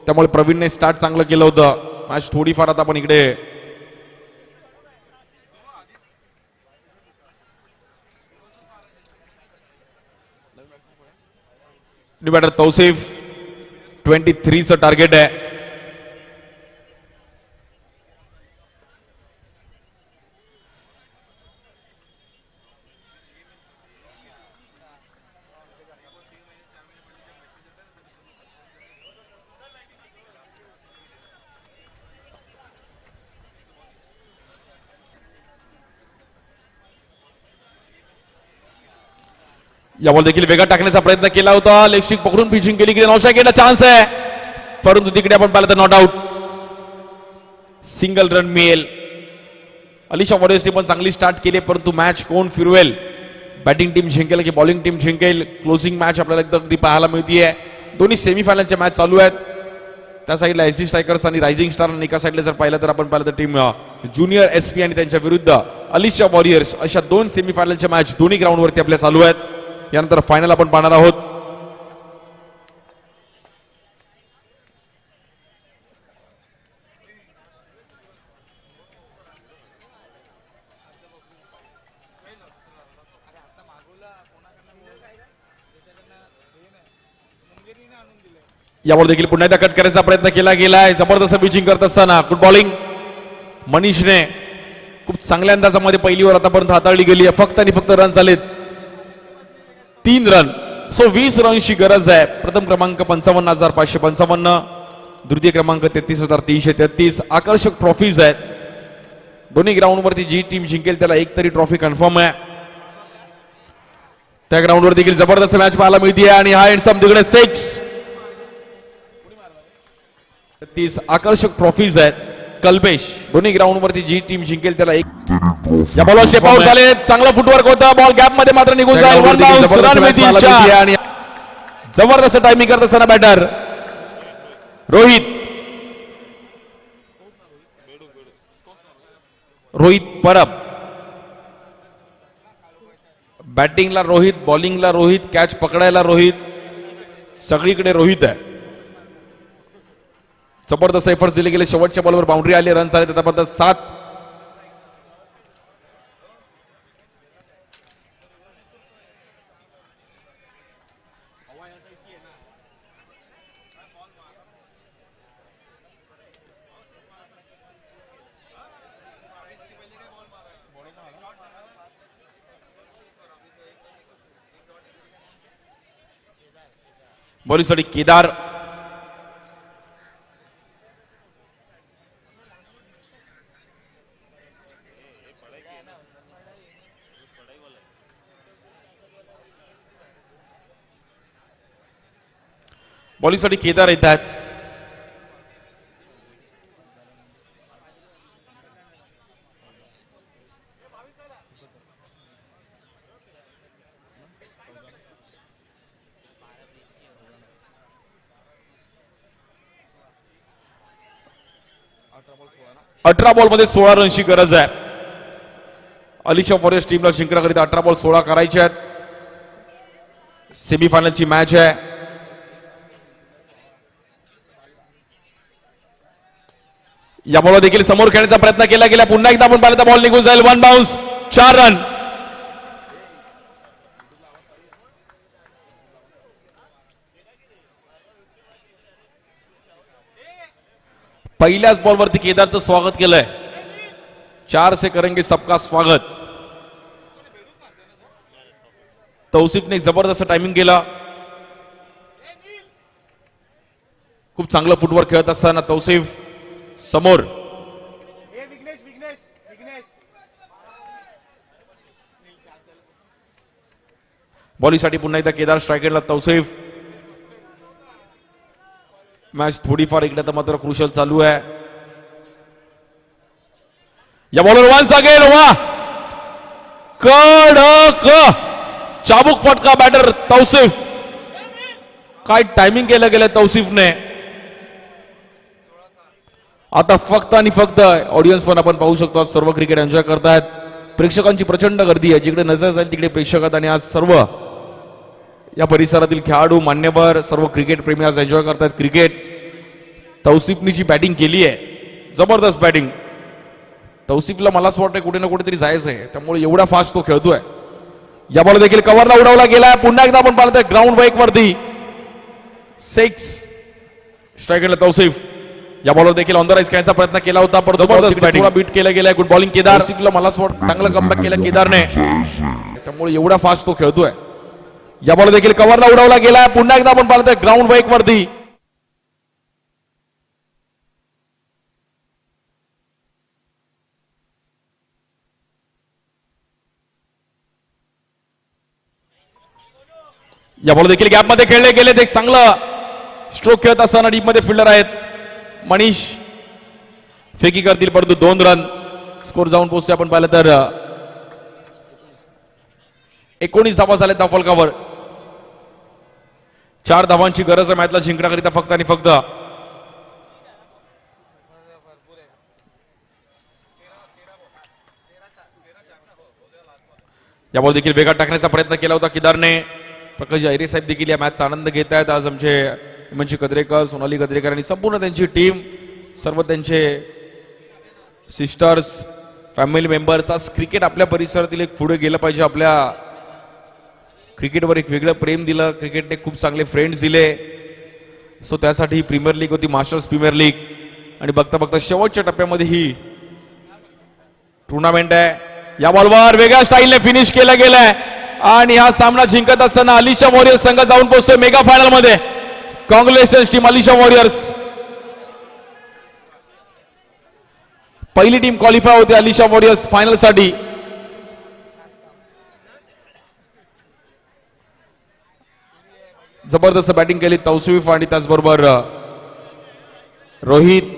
त्यामुळे प्रवीणने स्टार्ट चांगलं केलं होतं. मॅच थोडीफार आता आपण इकडे न्यू बॅटर तौसिफ. 23चं टार्गेट आहे. या बॉल देखील वेगात टाकण्याचा प्रयत्न केला होता. लेग स्टिक पकडून पिचिंग केली गेली. नॉट स्ट्राईक चान्स आहे, परंतु तिकडे आपण पाहिलं तर नॉट आउट. सिंगल रन मिळेल. अलिशा वॉरियर्सने पण चांगली स्टार्ट केली, परंतु मॅच कोण फिरवेल, बॅटिंग टीम जिंकेल की बॉलिंग टीम जिंकेल, क्लोजिंग मॅच आपल्याला एकदम अगदी पाहायला मिळतीये. दोन्ही सेमीफायनलच्या मॅच चालू आहेत. त्या साईडला एसी स्ट्रायकर्स आणि रायझिंग स्टार, आणि एका साईडला जर पाहिलं तर आपण पाहिलं तर टीम ज्युनियर एसपी आणि त्यांच्या विरुद्ध अलिशा वॉरियर्स, अशा 2 सेमीफायनलच्या मॅच दोन्ही ग्राउंडवरती आपल्या चालू आहेत. यानंतर फायनल आपण पाहणार आहोत. यावर देखील पुन्हा एकदा कट करायचा प्रयत्न केला गेलाय. जबरदस्त पिचिंग करत असताना गुड बॉलिंग मनीषने खूप चांगल्या अंदाजामध्ये पहिली ओव्हर आतापर्यंत हाताळली गेली आहे. फक्त आणि फक्त रन झालेत 3 रन. सो 20 रनची गरज आहे. प्रथम क्रमांक 55,555, द्वितीय क्रमांक 33,333. आकर्षक ट्रॉफीज आहेत. दोन्ही ग्राउंडवरती जी टीम जिंकेल त्याला एक तरी ट्रॉफी कन्फर्म आहे. त्या ग्राउंडवर देखील जबरदस्त मॅच पाहायला मिळते आणि हा एंडसम तिकडे 30 आकर्षक ट्रॉफीज आहेत. कल्पेश दोन्ही ग्राउंडवरती जी टीम जिंकेल त्याला एक. या बॉलवर स्टेप आउट झाले. चांगला फुटवर्क होता. बॉल गॅप मध्ये मात्र निघून जाईल. वन बाउन्स रन मिळतील 4 आणि जबरदस्त टायमिंग करत असताना बॅटर रोहित परब. बॅटिंगला रोहित, बॉलिंगला रोहित, कॅच पकडायला रोहित, सगळीकडे रोहित आहे. जबरदस्त एफर्ट्स दिले गेले. शेवटच्या बॉलवर बाउंड्री आली. रन्स आले. त्यापर्यंत 7. बॉलिंगसाठी केदार. बॉलिंगसाठी केदार येत आहेत. अठरा बॉल मध्ये 16 रनची गरज आहे. अलिशा वॉरियर्स टीमला जिंकण्याकरिता 18 बॉल 16 करायचे आहेत. सेमीफायनलची मॅच आहे. या बॉल देखील समोर खेळण्याचा प्रयत्न केला गेला. पुन्हा एकदा आपण पाहिलं तर बॉल निघून जाईल. 1 बाउन्स 4 रन. पहिल्याच बॉलवरती केदारचं स्वागत केलंय. 4 से करेंगे सबका स्वागत. तौसिफने जबरदस्त टायमिंग केला. खूप चांगलं फुटवर्क खेळत असताना तौसिफ समोर. बॉलिंगसाठी पुन्हा एकदा केदार स्ट्रायकरला तौसिफ. मॅच थोडीफार इकडे तर मात्र क्रुशल चालू आहे. या बॉलर वन्स अगेन. वा कडक चाबूक फटका बॅटर तौसिफ. काय टायमिंग केलं गेलं तौसिफने. आता फक्त आणि फक्त ऑडियन्स पण आपण पाहू शकतो. आज सर्व क्रिकेट एन्जॉय करतायत. प्रेक्षकांची प्रचंड गर्दी आहे. जिकडे नजर जाईल तिकडे प्रेक्षक आहेत आणि आज सर्व या परिसरातील खेळाडू, मान्यवर, सर्व क्रिकेट प्रेमी आज एन्जॉय करतायत क्रिकेट. तौसिफनी जी बॅटिंग केली आहे, जबरदस्त बॅटिंग. तौसिफला मला असं वाटतं कुठे ना कुठेतरी जायचं आहे. त्यामुळे एवढा फास्ट तो खेळतोय. या बॉल देखील कव्हरला उडवला गेला. पुन्हा एकदा आपण पाहतोय ग्राउंड ब्रेक वरती 6 स्ट्रायकरला तौसिफ. या बॉलवर देखील ऑन द राईज खेळण्याचा प्रयत्न केला होता पण जबरदस्त बॅटिंग. थोडा बीट केला गेला. Good bowling Kedar. तौसिफला मला असं वाटतं चांगलं कमबॅक केलं केदारने. त्यामुळे एवढा फास्ट तो खेळतोय. या बॉल देखील कव्हरला उडवला गेला. पुन्हा एकदा आपण पाहतोय ग्राउंड ब्रेक वरती. या बॉल देखील गॅप मध्ये खेळले गेले. एक चांगलं स्ट्रोक खेळत असताना डीप मध्ये फिल्डर आहेत मनीष. फेकी करतील परंतु 2 रन. स्कोर जाऊन पोहोचते आपण पाहिलं तर 19 धावा झाल्या त्या फलकावर. 4 धावांची गरज आहे मॅचला जिंकण्याकरिता फक्त आणि फक्त. या बॉल देखील वेगात टाकण्याचा प्रयत्न केला होता केदारने. प्रकाश अहिरे साहेब देखील या मॅचचा आनंद घेत आहेत. आज आमचे हिमांशी कद्रेकर, सोनाली कद्रेकर आणि संपूर्ण त्यांची टीम, सर्व त्यांचे सिस्टर्स, फॅमिली मेंबर्स. आज क्रिकेट आपल्या परिसरातील एक पुढे गेलं पाहिजे. आपल्या क्रिकेटवर एक वेगळं प्रेम दिलं. क्रिकेटने खूप चांगले फ्रेंड्स दिले. सो त्यासाठी प्रीमियर लीग होती, मास्टर्स प्रीमियर लीग, आणि बघता बघता शेवटच्या टप्प्यामध्ये ही टुर्नामेंट आहे. या बॉलवर वेगळ्या स्टाईलने फिनिश केलं गेलंय आणि हा सामना जिंकत असताना अलिशा वॉरियर्स संघ जाऊन पोहोचतोय मेगा फायनल मध्ये. Congratulations team Alisha warriors. पहिली टीम क्वालिफाय होते अलिशा वॉरियर्स फायनल साठी. जबरदस्त बॅटिंग केली तौसिफ आणि त्याचबरोबर रोहित.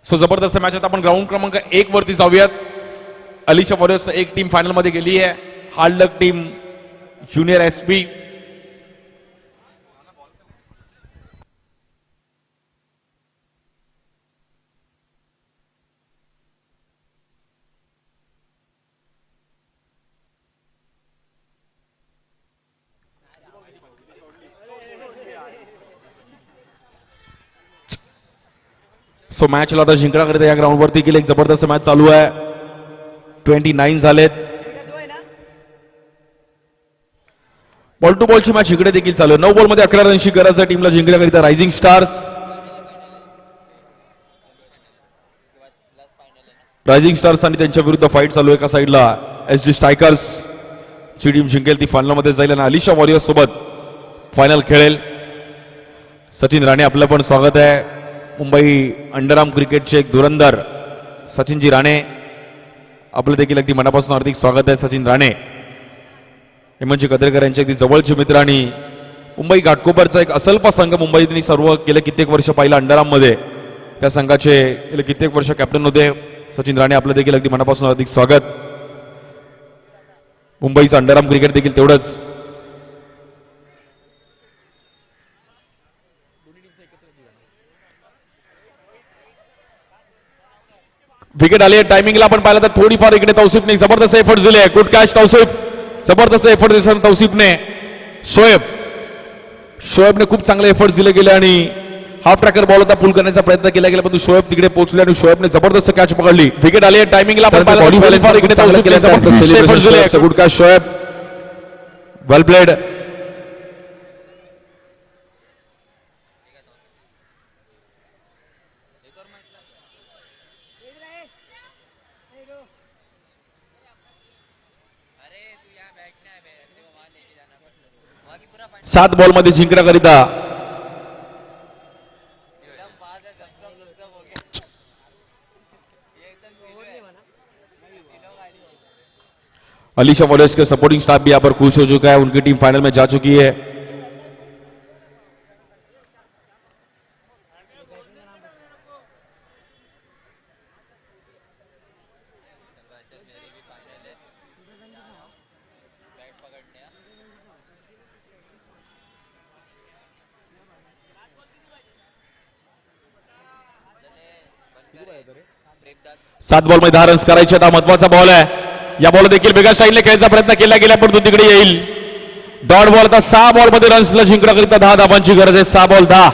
सो जबरदस्त मॅच आता आपण ग्राउंड क्रमांक 1 वरती जाऊयात. अलिशा वॉरियर्स एक टीम फायनल मध्ये गेली आहे. हार्ड लक टीम ज्युनियर एसपी. सो मॅचला आता जिंकण्याकरिता या ग्राउंड वरती गेली. एक जबरदस्त मॅच चालू आहे. 29 झालेत. बॉल टू बॉलची मॅच इकडे देखील चालू आहे. 9 बॉल मध्ये 11 रनची गरज आहे टीमला जिंकण्याकरिता रायझिंग स्टार्स. रायझिंग स्टार्स आणि त्यांच्या विरुद्ध फाईट चालू आहे. एका साईडला एसजी स्ट्रायकर्स ची टीम जिंकेल ती फायनल मध्ये जाईल आणि अलिशा वॉरियर्स सोबत फायनल खेळेल. सचिन राणे आपलं पण स्वागत आहे. मुंबई अंडरआर्म क्रिकेटचे एक धुरंधर सचिनजी राणे आपलं देखील अगदी मनापासून हार्दिक स्वागत आहे. सचिन राणे हेमंतजी कदरेकर यांचे अगदी जवळचे मित्र आणि मुंबई घाटकोपरचा एक असल्पा संघ मुंबईने सर्व गेले कित्येक वर्ष पाहिला अंडरआर्म मध्ये. त्या संघाचे गेले कित्येक वर्ष कॅप्टन होते सचिन राणे. आपलं देखील अगदी मनापासून हार्दिक स्वागत. मुंबईचं अंडरआर्म क्रिकेट देखील तेवढंच विकेट आली आहे. टायमिंगला आपण पाहिलं तर थोडीफार इकडे तौसिफने जबरदस्त एफर्ट दिले. Good catch Tausif. जबरदस्त एफर्ट दिले तौसिफने. शोएबने खूप चांगले एफर्ट दिले गेले आणि हाफ ट्रॅकर बॉल होता पुल करण्याचा प्रयत्न केला गेला परंतु शोएब तिकडे पोहोचले आणि शोएबने जबरदस्त कॅच पकडली. विकेट आली आहे. टायमिंगला आपण पाहिलं थोडीफार इकडे तौसिफने जबरदस्त एफर्ट दिले. Good catch Shoaib. Well played. सात बॉल मध्ये जिंकण्याकरिता अलीशा वॉरियर्स के सपोर्टिंग स्टाफ भी यहाँ पर खुश हो चुका है. उनकी टीम फाइनल में जा चुकी है. सात बॉल मध्ये 10 रन्स करायचे. आता महत्वाचा बॉल आहे. या बॉल देखील वेगळ्या स्टाईलने खेळायचा प्रयत्न केला गेला पण तो तिकडे येईल. Dot ball. आता 6 बॉल मध्ये रन्सला जिंकण्याकरिता 10 धावांची गरज आहे. 6 बॉल 10.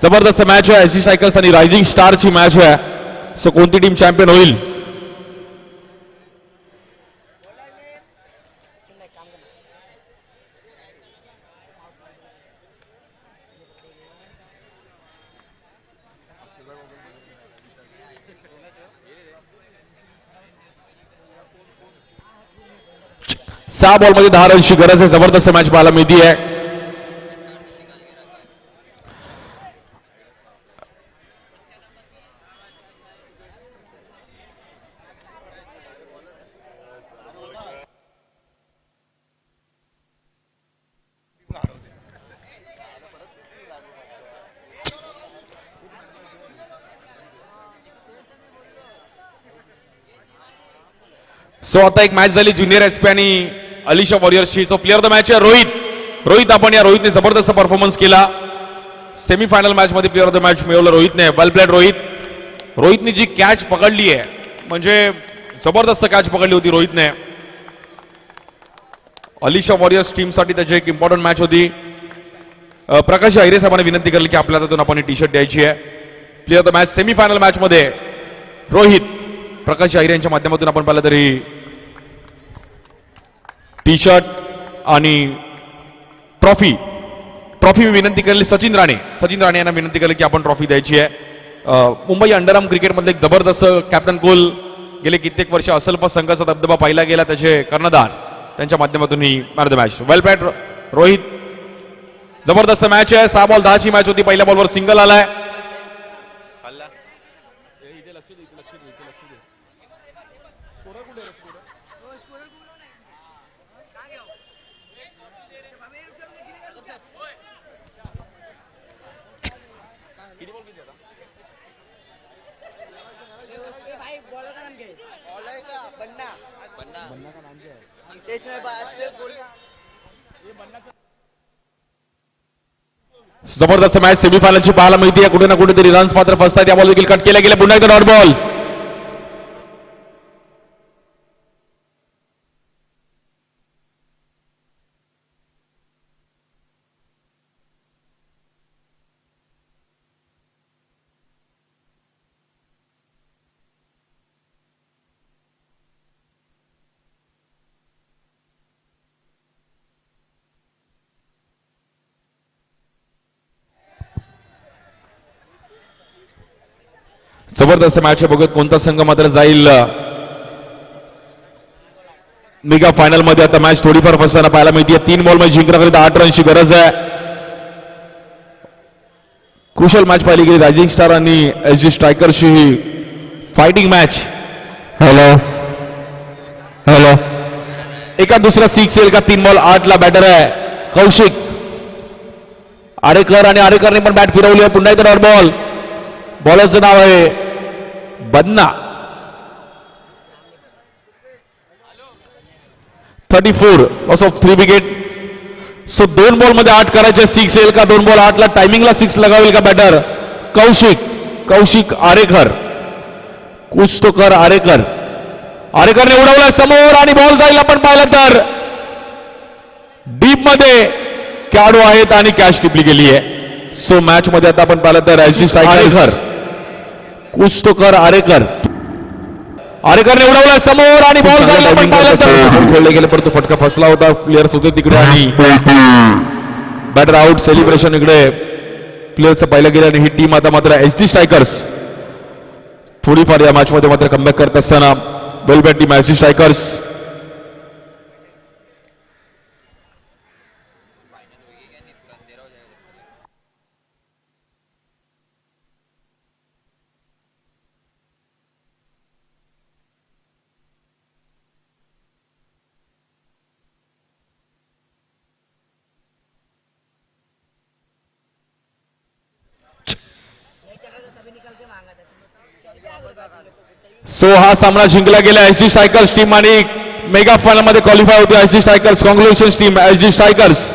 जबरदस्त मॅच आहे. एसजी सायकल्स आणि रायझिंग स्टारची मॅच आहे. सो कोणती टीम चॅम्पियन होईल. सहा बॉल मध्ये 10 रनची गरज आहे. जबरदस्त मॅच पाहायला मिळते आहे. सो आता एक मॅच झाली ज्युनियर एसपी आणि अलिशा वॉरियर्सची. सो प्लेअर द मॅच आहे रोहित. रोहितने जबरदस्त परफॉर्मन्स केला. सेमीफायनल मॅच मध्ये प्लेअर ऑफ द मॅच मिळवलं रोहितने. Well played Rohit. रोहितने जी कॅच पकडली आहे म्हणजे जबरदस्त कॅच पकडली होती रोहितने. अलिशा वॉरियर्स टीमसाठी त्याची एक इम्पॉर्टंट मॅच होती. प्रकाश अहिरे साहेबांनी विनंती केली की आपल्या हातून आपण टी शर्ट द्यायची आहे. Player of the match semifinal match मध्ये रोहित. प्रकाश अहिरे यांच्या माध्यमातून आपण पाहिलं तरी टी शर्ट आणि ट्रॉफी मी विनंती केली. सचिन राणे यांना विनंती केली की आपण ट्रॉफी द्यायची आहे. मुंबई अंडरआर्म क्रिकेटमधले एक जबरदस्त कॅप्टन कोल गेले कित्येक वर्ष असल्प संघाचा दबदबा पाहिला गेला त्याचे कर्णधार त्यांच्या माध्यमातून he man of the match. वेल पॅट रोहित. जबरदस्त मॅच आहे. 6 बॉल 10ची मॅच होती. पहिल्या बॉलवर सिंगल आलाय. जबरदस्त मॅच सेमीफायनलची पाहायला मिळते. कुठे ना कुठेतरी रन्स मात्र फसतात. या बॉल देखील कट केल्या गेले. पुन्हा एकदा डॉट बॉल. जबरदस्त मॅच बघत कोणता संघ मात्र जाईल मेगा फायनल मध्ये. आता मॅच थोडीफार फसताना पाहायला मिळते. 3 बॉल मध्ये जिंकण्याकरिता 8 रनची गरज आहे. क्रुशल मॅच पाहिली गेली रायझिंग स्टार आणि एसजी स्ट्रायकरची ही फायटिंग मॅच. Hello hello. एका दुसरा 6 येईल का? 3 बॉल 8 ला बॅटर आहे कौशिक आरेकर आणि आरेकरने पण बॅट फिरवली आहे. पुन्हा एकदा डॉट बॉल. बॉलरचं नाव आहे बन्ना. 34 loss of 3 wicket. So 2 ball मध्ये 8 करायचे. 6 येईल का? 2 बॉल 8 ला टायमिंगला 6 लगावेल का बॅटर कौशिक आरेकर. कुछ तो कर आरेकर. आरेकरने उडवला समोर आणि बॉल जाईल. आपण पाहिलं तर डीप मध्ये खेळाडू आहेत आणि कॅच टिपली गेली आहे. सो मॅच मध्ये आता आपण पाहिलं तर एसजी स्ट्रायकर कुछ तो कर आरेकरने उडवला समोर आणि बॉल जाईल. आपण पाहिलं तर खेळले गेले परंतु फटका फसला होता. प्लेयर्स होते तिकडे आणि बॅटर आउट. सेलिब्रेशन इकडे प्लेयर्स पाहिलं गेलं आणि ही टीम आता मात्र एसजी स्ट्रायकर्स थोडीफार या मॅच मध्ये मात्र कमबॅक करत असताना well bat team SG Strikers. So हा सामना जिंकला गेला एसजी स्ट्रायकर्स टीम आणि मेगा फायनल मध्ये क्वालिफाय होते SG Strikers. Congratulations team SG strikers.